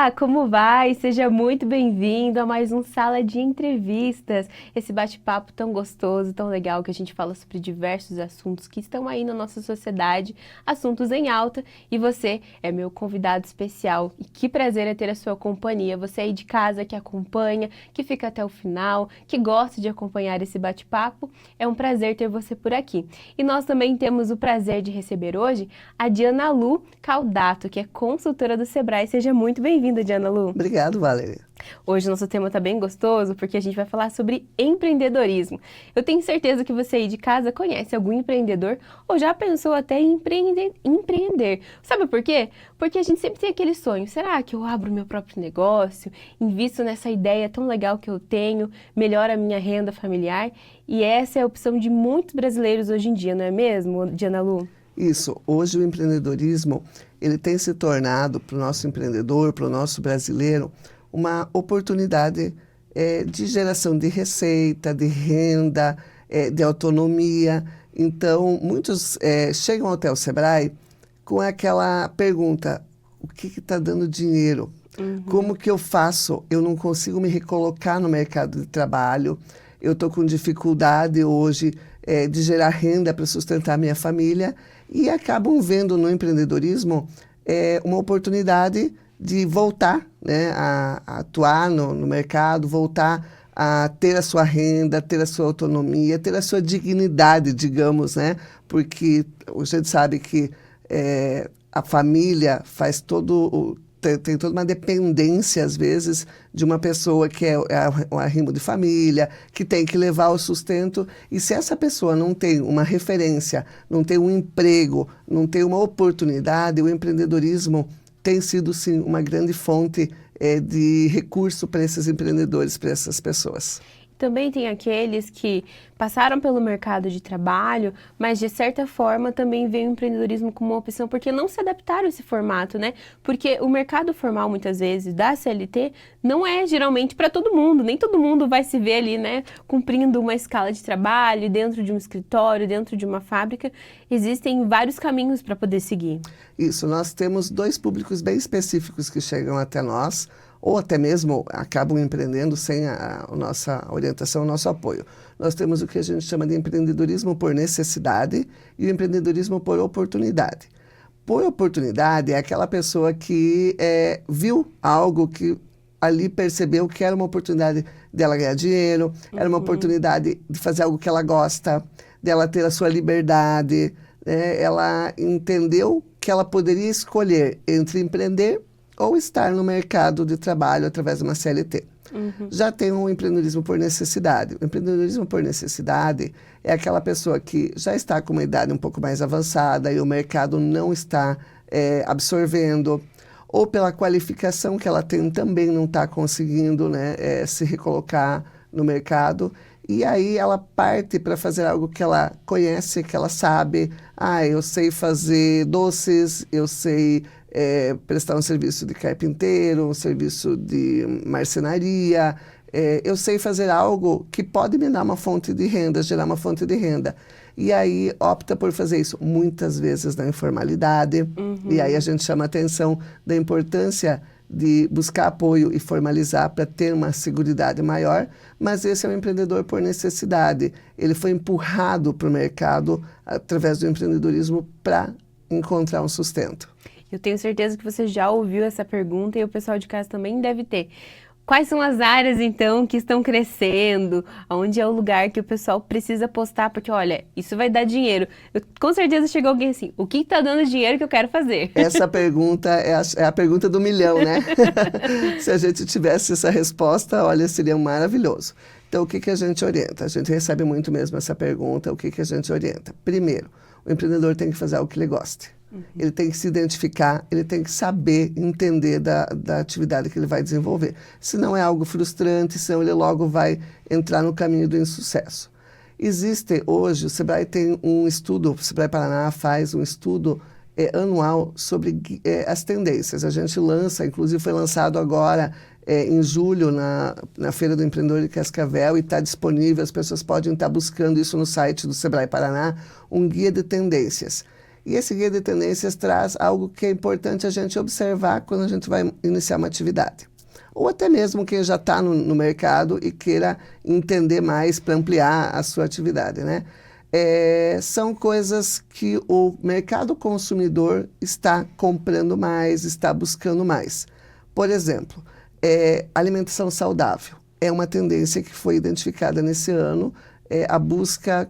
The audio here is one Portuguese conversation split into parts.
Olá, como vai? Seja muito bem-vindo a mais um Sala de Entrevistas. Esse bate-papo tão gostoso, tão legal, que a gente fala sobre diversos assuntos que estão aí na nossa sociedade, assuntos em alta, e você é meu convidado especial. E que prazer é ter a sua companhia. Você aí de casa que acompanha, que fica até o final, que gosta de acompanhar esse bate-papo, é um prazer ter você por aqui. E nós também temos o prazer de receber hoje a Diana Lu Caldato, que é consultora do Sebrae. Seja muito bem-vinda, Diana Lu. Obrigado, Valéria. Hoje o nosso tema está bem gostoso, porque a gente vai falar sobre empreendedorismo. Eu tenho certeza que você aí de casa conhece algum empreendedor ou já pensou até em empreender. Sabe por quê? Porque a gente sempre tem aquele sonho. Será que eu abro meu próprio negócio, invisto nessa ideia tão legal que eu tenho, melhoro a minha renda familiar? E essa é a opção de muitos brasileiros hoje em dia, não é mesmo, Diana Lu? Isso, hoje o empreendedorismo, ele tem se tornado para o nosso empreendedor, para o nosso brasileiro, uma oportunidade de geração de receita, de renda, de autonomia. Então, muitos chegam até o Sebrae com aquela pergunta: o que está dando dinheiro? Como que eu faço? Eu não consigo me recolocar no mercado de trabalho, eu estou com dificuldade hoje de gerar renda para sustentar minha família, e acabam vendo no empreendedorismo uma oportunidade de voltar, né, a atuar no mercado, voltar a ter a sua renda, ter a sua autonomia, ter a sua dignidade, digamos, né? Porque a gente sabe que a família faz tem toda uma dependência, às vezes, de uma pessoa que é um arrimo de família, que tem que levar o sustento. E se essa pessoa não tem uma referência, não tem um emprego, não tem uma oportunidade, o empreendedorismo tem sido, sim, uma grande fonte de recurso para esses empreendedores, para essas pessoas. Também tem aqueles que passaram pelo mercado de trabalho, mas de certa forma também veio o empreendedorismo como uma opção, porque não se adaptaram a esse formato, né? Porque o mercado formal, muitas vezes, da CLT, não é geralmente para todo mundo, nem todo mundo vai se ver ali, né, cumprindo uma escala de trabalho, dentro de um escritório, dentro de uma fábrica. Existem vários caminhos para poder seguir. Isso, nós temos dois públicos bem específicos que chegam até nós, ou até mesmo acabam empreendendo sem a nossa orientação, o nosso apoio. Nós temos o que a gente chama de empreendedorismo por necessidade e o empreendedorismo por oportunidade. Por oportunidade é aquela pessoa que viu algo que ali percebeu que era uma oportunidade dela ganhar dinheiro, era uma oportunidade de fazer algo que ela gosta, dela ter a sua liberdade, né? Ela entendeu que ela poderia escolher entre empreender ou estar no mercado de trabalho através de uma CLT. Já tem um empreendedorismo por necessidade. O empreendedorismo por necessidade é aquela pessoa que já está com uma idade um pouco mais avançada e o mercado não está absorvendo, ou pela qualificação que ela tem também não está conseguindo, né, se recolocar no mercado. E aí ela parte para fazer algo que ela conhece, que ela sabe. Eu sei fazer doces, eu sei prestar um serviço de carpinteiro, um serviço de marcenaria. Eu sei fazer algo que pode me dar uma fonte de renda, gerar uma fonte de renda. E aí opta por fazer isso, muitas vezes na informalidade. E aí a gente chama a atenção da importância de buscar apoio e formalizar para ter uma seguridade maior, mas esse é um empreendedor por necessidade. Ele foi empurrado para o mercado através do empreendedorismo para encontrar um sustento. Eu tenho certeza que você já ouviu essa pergunta e o pessoal de casa também deve ter. Quais são as áreas, então, que estão crescendo? Onde é o lugar que o pessoal precisa apostar? Porque, olha, isso vai dar dinheiro. Com certeza chegou alguém assim, o que está dando dinheiro que eu quero fazer? Essa pergunta é a pergunta do milhão, né? Se a gente tivesse essa resposta, olha, seria maravilhoso. Então, o que a gente orienta? A gente recebe muito mesmo essa pergunta, o que a gente orienta? Primeiro, o empreendedor tem que fazer algo que ele goste. Ele tem que se identificar, ele tem que saber, entender da atividade que ele vai desenvolver. Se não é algo frustrante, senão ele logo vai entrar no caminho do insucesso. Existe hoje, o Sebrae tem um estudo, o Sebrae Paraná faz um estudo anual sobre as tendências. A gente lança, inclusive foi lançado agora em julho na Feira do Empreendedor de Cascavel e está disponível, as pessoas podem estar buscando isso no site do Sebrae Paraná, um guia de tendências. E esse guia de tendências traz algo que é importante a gente observar quando a gente vai iniciar uma atividade. Ou até mesmo quem já está no mercado e queira entender mais para ampliar a sua atividade, né? São coisas que o mercado consumidor está comprando mais, está buscando mais. Por exemplo, alimentação saudável. É uma tendência que foi identificada nesse ano, a busca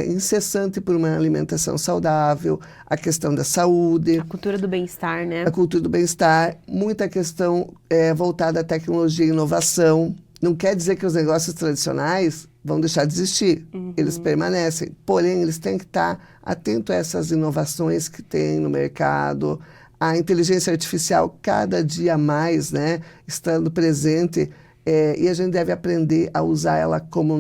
incessante por uma alimentação saudável, a questão da saúde. A cultura do bem-estar, né? A cultura do bem-estar, muita questão voltada à tecnologia e inovação. Não quer dizer que os negócios tradicionais vão deixar de existir, eles permanecem. Porém, eles têm que estar atentos a essas inovações que tem no mercado, a inteligência artificial cada dia mais, né, estando presente, e a gente deve aprender a usar ela como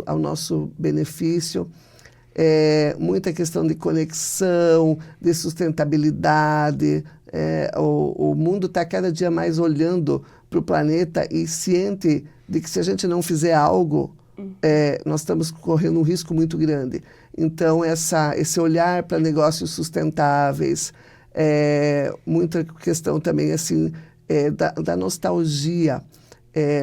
ao nosso benefício. Muita questão de conexão, de sustentabilidade. O mundo está cada dia mais olhando para o planeta e ciente de que se a gente não fizer algo, nós estamos correndo um risco muito grande. Então, esse olhar para negócios sustentáveis, muita questão também assim, da nostalgia.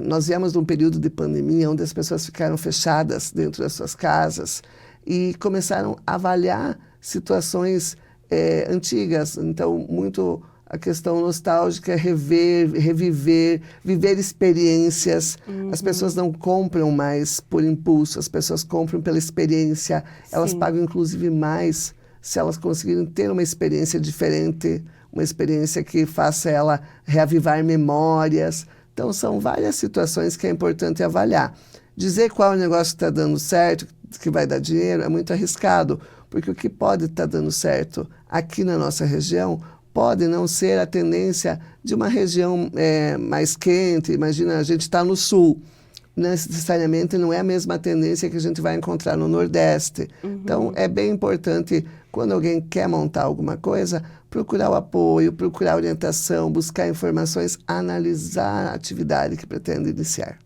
Nós viemos de um período de pandemia onde as pessoas ficaram fechadas dentro das suas casas e começaram a avaliar situações antigas. Então, muito a questão nostálgica é reviver, viver experiências. As pessoas não compram mais por impulso, as pessoas compram pela experiência. Elas pagam, inclusive, mais se elas conseguirem ter uma experiência diferente, uma experiência que faça ela reavivar memórias. Então, são várias situações que é importante avaliar. Dizer qual negócio está dando certo, que vai dar dinheiro, é muito arriscado, porque o que pode estar dando certo aqui na nossa região pode não ser a tendência de uma região mais quente. Imagina, a gente está no sul, necessariamente não é a mesma tendência que a gente vai encontrar no Nordeste. Então, é bem importante, quando alguém quer montar alguma coisa, procurar o apoio, procurar orientação, buscar informações, analisar a atividade que pretende iniciar.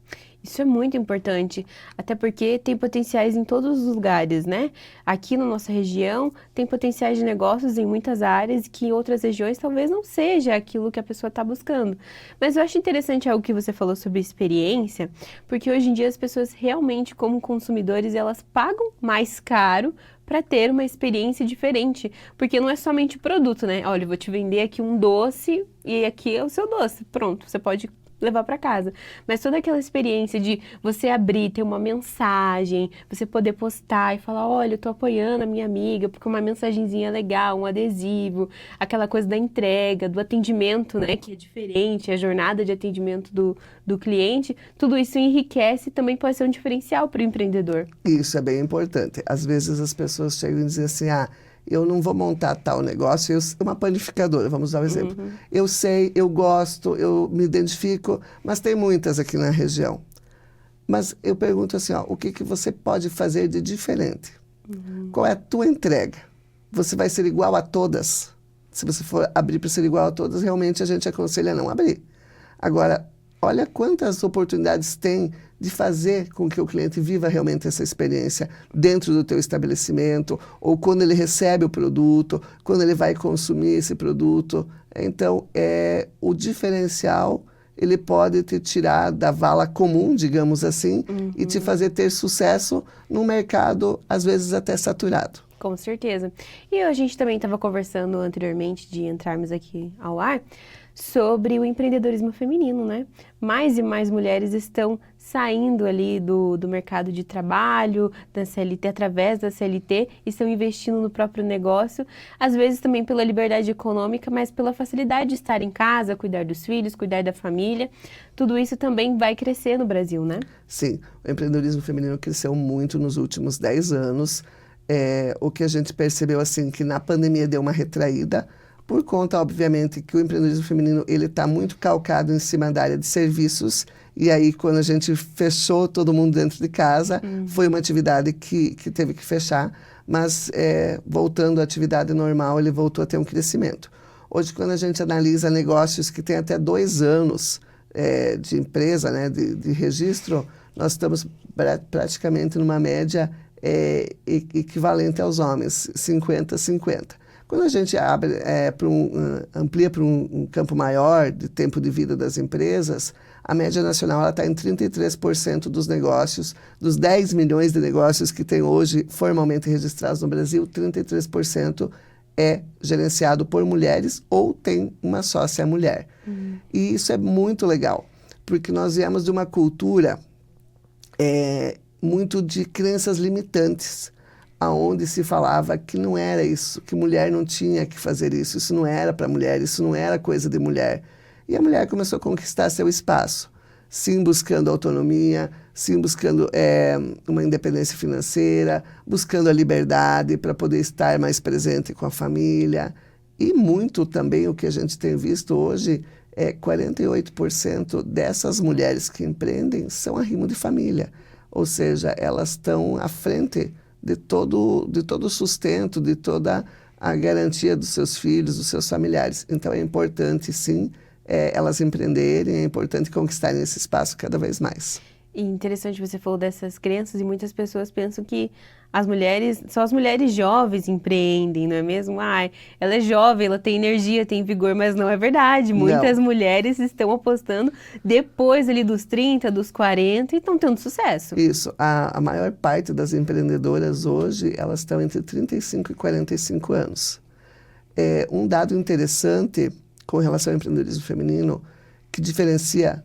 Isso é muito importante, até porque tem potenciais em todos os lugares, né? Aqui na nossa região tem potenciais de negócios em muitas áreas que em outras regiões talvez não seja aquilo que a pessoa está buscando. Mas eu acho interessante algo que você falou sobre experiência, porque hoje em dia as pessoas realmente, como consumidores, elas pagam mais caro para ter uma experiência diferente, porque não é somente o produto, né? Olha, eu vou te vender aqui um doce e aqui é o seu doce, pronto, você pode levar para casa. Mas toda aquela experiência de você abrir, ter uma mensagem, você poder postar e falar, olha, eu tô apoiando a minha amiga, porque uma mensagenzinha legal, um adesivo, aquela coisa da entrega, do atendimento, né, que é diferente, a jornada de atendimento do cliente, tudo isso enriquece e também pode ser um diferencial para o empreendedor. Isso é bem importante. Às vezes as pessoas chegam e dizem assim, eu não vou montar tal negócio, uma panificadora, vamos dar um exemplo. Eu sei, eu gosto, eu me identifico, mas tem muitas aqui na região. Mas eu pergunto assim, o que você pode fazer de diferente? Qual é a tua entrega? Você vai ser igual a todas? Se você for abrir para ser igual a todas, realmente a gente aconselha não abrir. Agora, olha quantas oportunidades tem de fazer com que o cliente viva realmente essa experiência dentro do teu estabelecimento, ou quando ele recebe o produto, quando ele vai consumir esse produto. Então, o diferencial, ele pode te tirar da vala comum, digamos assim, e te fazer ter sucesso num mercado, às vezes, até saturado. Com certeza. E a gente também estava conversando anteriormente de entrarmos aqui ao ar sobre o empreendedorismo feminino, né? Mais e mais mulheres estão saindo ali do mercado de trabalho, da CLT, através da CLT, estão investindo no próprio negócio, às vezes também pela liberdade econômica, mas pela facilidade de estar em casa, cuidar dos filhos, cuidar da família. Tudo isso também vai crescer no Brasil, né? Sim, o empreendedorismo feminino cresceu muito nos últimos 10 anos. O que a gente percebeu, assim, que na pandemia deu uma retraída, por conta, obviamente, que o empreendedorismo feminino ele está muito calcado em cima da área de serviços. E aí, quando a gente fechou todo mundo dentro de casa, foi uma atividade que teve que fechar. Mas, voltando à atividade normal, ele voltou a ter um crescimento. Hoje, quando a gente analisa negócios que têm até 2 anos de empresa, né, de registro, nós estamos praticamente numa média equivalente aos homens, 50-50. Quando a gente amplia para um campo maior de tempo de vida das empresas, a média nacional está em 33% dos negócios, dos 10 milhões de negócios que tem hoje formalmente registrados no Brasil, 33% é gerenciado por mulheres ou tem uma sócia mulher. E isso é muito legal, porque nós viemos de uma cultura muito de crenças limitantes, aonde se falava que não era isso, que mulher não tinha que fazer isso não era para mulher, isso não era coisa de mulher. E a mulher começou a conquistar seu espaço, sim buscando autonomia, sim buscando uma independência financeira, buscando a liberdade para poder estar mais presente com a família. E muito também o que a gente tem visto hoje 48% dessas mulheres que empreendem são arrimo de família. Ou seja, elas estão à frente de todo o sustento, de toda a garantia dos seus filhos, dos seus familiares. Então é importante, sim, elas empreenderem, é importante conquistarem esse espaço cada vez mais. E interessante, você falou dessas crenças e muitas pessoas pensam que só as mulheres jovens empreendem, não é mesmo? Ela é jovem, ela tem energia, tem vigor, mas não é verdade. Muitas mulheres estão apostando depois ali dos 30, dos 40 e estão tendo sucesso. Isso. A maior parte das empreendedoras hoje, elas estão entre 35 e 45 anos. Um dado interessante com relação ao empreendedorismo feminino, que diferencia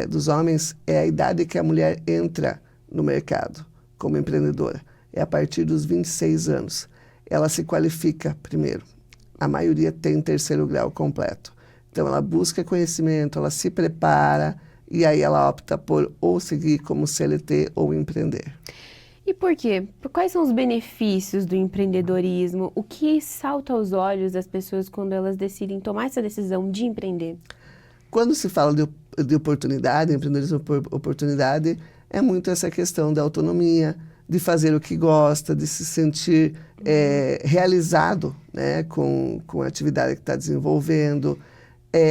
dos homens, é a idade que a mulher entra no mercado como empreendedora. É a partir dos 26 anos. Ela se qualifica primeiro. A maioria tem terceiro grau completo. Então, ela busca conhecimento, ela se prepara e aí ela opta por ou seguir como CLT ou empreender. E por quê? Quais são os benefícios do empreendedorismo? O que salta aos olhos das pessoas quando elas decidem tomar essa decisão de empreender? Quando se fala de oportunidade, empreendedorismo por oportunidade, é muito essa questão da autonomia, de fazer o que gosta, de se sentir realizado, né, com a atividade que está desenvolvendo.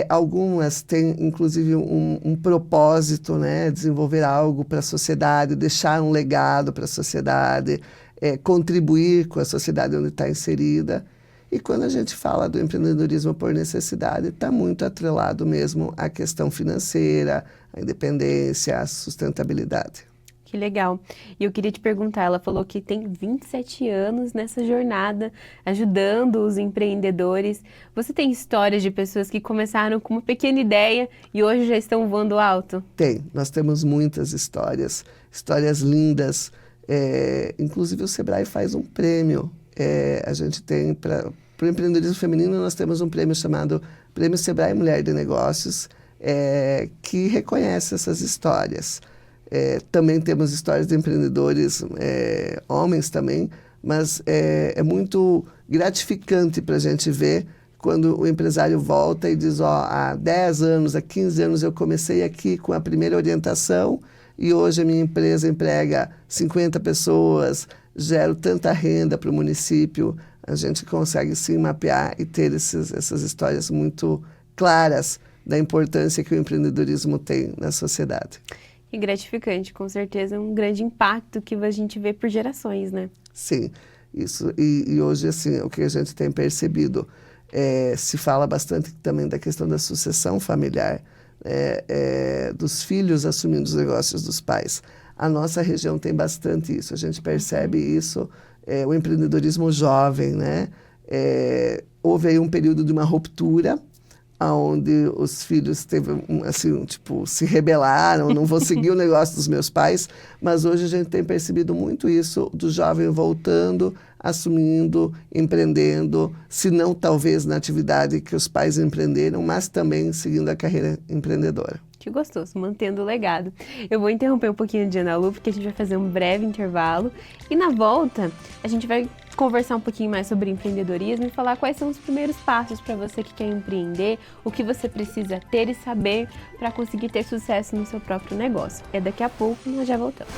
Algumas têm, inclusive, um propósito, né, desenvolver algo para a sociedade, deixar um legado para a sociedade, contribuir com a sociedade onde está inserida. E quando a gente fala do empreendedorismo por necessidade, está muito atrelado mesmo à questão financeira, à independência, à sustentabilidade. Que legal. E eu queria te perguntar, ela falou que tem 27 anos nessa jornada, ajudando os empreendedores. Você tem histórias de pessoas que começaram com uma pequena ideia e hoje já estão voando alto? Tem. Nós temos muitas histórias lindas. Inclusive o Sebrae faz um prêmio. A gente tem, para o empreendedorismo feminino, nós temos um prêmio chamado Prêmio Sebrae Mulher de Negócios, que reconhece essas histórias. Também temos histórias de empreendedores, homens também, mas é muito gratificante para a gente ver quando o empresário volta e diz, há 10 anos, há 15 anos eu comecei aqui com a primeira orientação e hoje a minha empresa emprega 50 pessoas, gero tanta renda para o município. A gente consegue sim mapear e ter essas histórias muito claras da importância que o empreendedorismo tem na sociedade. E gratificante, com certeza, um grande impacto que a gente vê por gerações, né? Sim, isso. E hoje, assim, o que a gente tem percebido, se fala bastante também da questão da sucessão familiar, dos filhos assumindo os negócios dos pais. A nossa região tem bastante isso, a gente percebe isso, o empreendedorismo jovem, né? Houve aí um período de uma ruptura, onde os filhos se rebelaram, não vou seguir o negócio dos meus pais, mas hoje a gente tem percebido muito isso do jovem voltando, assumindo, empreendendo, se não talvez na atividade que os pais empreenderam, mas também seguindo a carreira empreendedora. Que gostoso, mantendo o legado. Eu vou interromper um pouquinho de Ana Lu, porque a gente vai fazer um breve intervalo e na volta a gente vai conversar um pouquinho mais sobre empreendedorismo e falar quais são os primeiros passos para você que quer empreender, o que você precisa ter e saber para conseguir ter sucesso no seu próprio negócio. Daqui a pouco nós já voltamos.